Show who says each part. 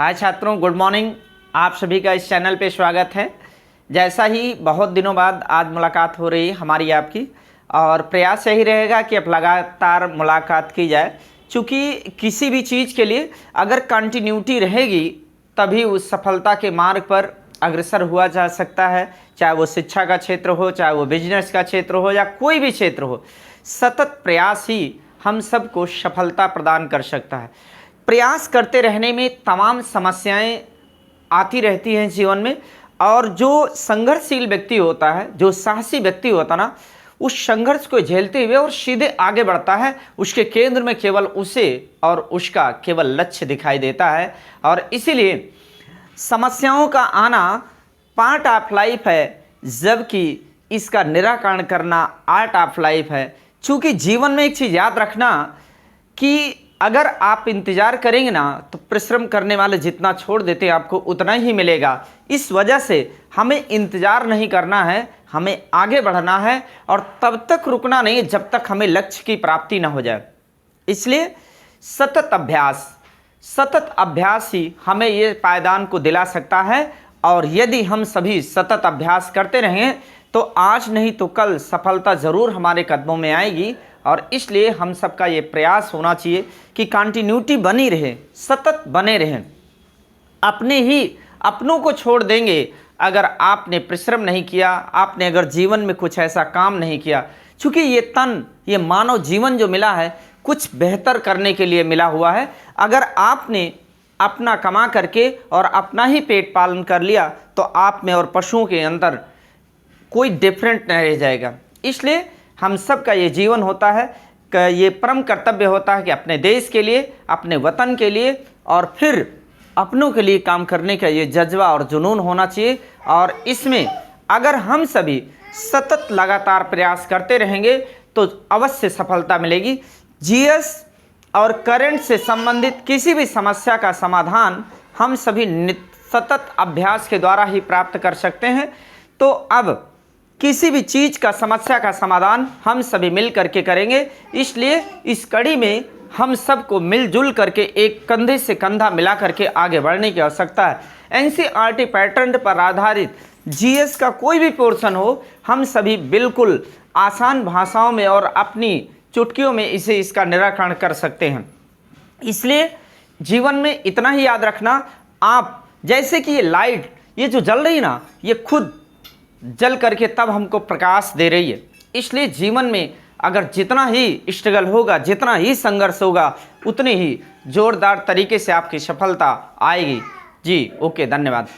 Speaker 1: हाय छात्रों, good morning. आप सभी का इस चैनल पे स्वागत है। जैसा ही बहुत दिनों बाद आज मुलाकात हो रही है हमारी आपकी, और प्रयास यही रहेगा कि अब लगातार मुलाकात की जाए, क्योंकि किसी भी चीज़ के लिए अगर कंटिन्यूटी रहेगी तभी उस सफलता के मार्ग पर अग्रसर हुआ जा सकता है। चाहे वो शिक्षा का क्षेत्र हो, चाहे वो बिजनेस का क्षेत्र हो, या कोई भी क्षेत्र हो, सतत प्रयास ही हम सबको सफलता प्रदान कर सकता है। प्रयास करते रहने में तमाम समस्याएं आती रहती हैं जीवन में, और जो संघर्षशील व्यक्ति होता है, जो साहसी व्यक्ति होता ना, उस संघर्ष को झेलते हुए और सीधे आगे बढ़ता है। उसके केंद्र में केवल उसे और उसका केवल लक्ष्य दिखाई देता है, और इसीलिए समस्याओं का आना पार्ट ऑफ लाइफ है, जबकि इसका निराकरण करना आर्ट ऑफ लाइफ है। क्योंकि जीवन में एक चीज़ याद रखना कि अगर आप इंतज़ार करेंगे ना, तो परिश्रम करने वाले जितना छोड़ देते हैं आपको उतना ही मिलेगा। इस वजह से हमें इंतज़ार नहीं करना है, हमें आगे बढ़ना है, और तब तक रुकना नहीं जब तक हमें लक्ष्य की प्राप्ति ना हो जाए। इसलिए सतत अभ्यास ही हमें ये पायदान को दिला सकता है। और यदि हम सभी सतत अभ्यास करते रहें तो आज नहीं तो कल सफलता ज़रूर हमारे कदमों में आएगी। और इसलिए हम सबका ये प्रयास होना चाहिए कि कंटिन्यूटी बनी रहे, सतत बने रहें। अपनों को छोड़ देंगे अगर आपने परिश्रम नहीं किया, आपने अगर जीवन में कुछ ऐसा काम नहीं किया। चूँकि ये मानव जीवन जो मिला है कुछ बेहतर करने के लिए मिला हुआ है। अगर आपने अपना कमा करके और अपना ही पेट पालन कर लिया तो आप में और पशुओं के अंदर कोई डिफरेंट नहीं रह जाएगा। इसलिए हम सब का ये जीवन होता है, ये परम कर्तव्य होता है कि अपने देश के लिए, अपने वतन के लिए और फिर अपनों के लिए काम करने का ये जज्बा और जुनून होना चाहिए। और इसमें अगर हम सभी सतत लगातार प्रयास करते रहेंगे तो अवश्य सफलता मिलेगी। जीएस और करंट से संबंधित किसी भी समस्या का समाधान हम सभी सतत अभ्यास के द्वारा ही प्राप्त कर सकते हैं। तो अब किसी भी चीज़ का समस्या का समाधान हम सभी मिल करके करेंगे। इसलिए इस कड़ी में हम सबको मिलजुल करके एक कंधे से कंधा मिला करके आगे बढ़ने की आवश्यकता है। एनसीईआरटी पैटर्न पर आधारित जीएस का कोई भी पोर्शन हो, हम सभी बिल्कुल आसान भाषाओं में और अपनी चुटकियों में इसका निराकरण कर सकते हैं। इसलिए जीवन में इतना ही याद रखना, आप जैसे कि ये लाइट ये जो जल रही ना, ये खुद जल करके तब हमको प्रकाश दे रही है। इसलिए जीवन में अगर जितना ही स्ट्रगल होगा, जितना ही संघर्ष होगा, उतनी ही जोरदार तरीके से आपकी सफलता आएगी। जी ओके, धन्यवाद।